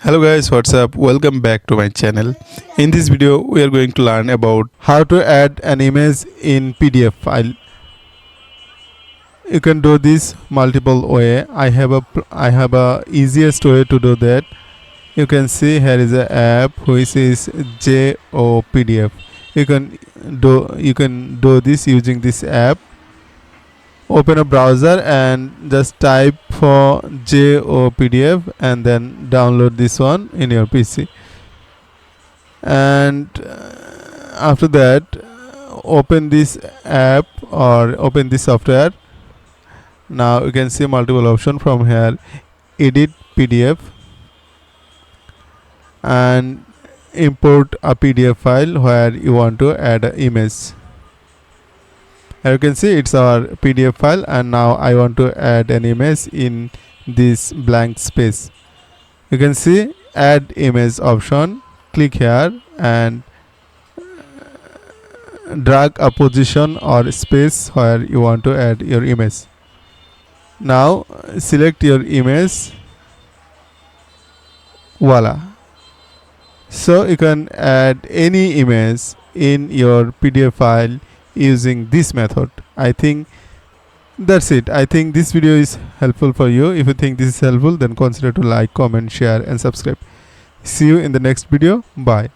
Hello guys, what's up? Welcome back to my channel. In this video we are going to learn about how to add an image in PDF file. You can do this multiple way. I have a easiest way to do that. You can see here is a app which is JOPDF. You can do this using this app. Open a browser and just type for JOPDF and then download this one in your PC. And after that, open this app or open this software. Now you can see multiple option from here. Edit PDF and import a PDF file where you want to add an image. As you can see, it's our PDF file, and now I want to add an image in this blank space. You can see add image option. Click here and drag a position or space where you want to add your image. Now select your image. Voila. So you can add any image in your PDF file using this method. I think that's it. I think this video is helpful for you. If you think this is helpful, then consider to like, comment, share and subscribe. See you in the next video. Bye.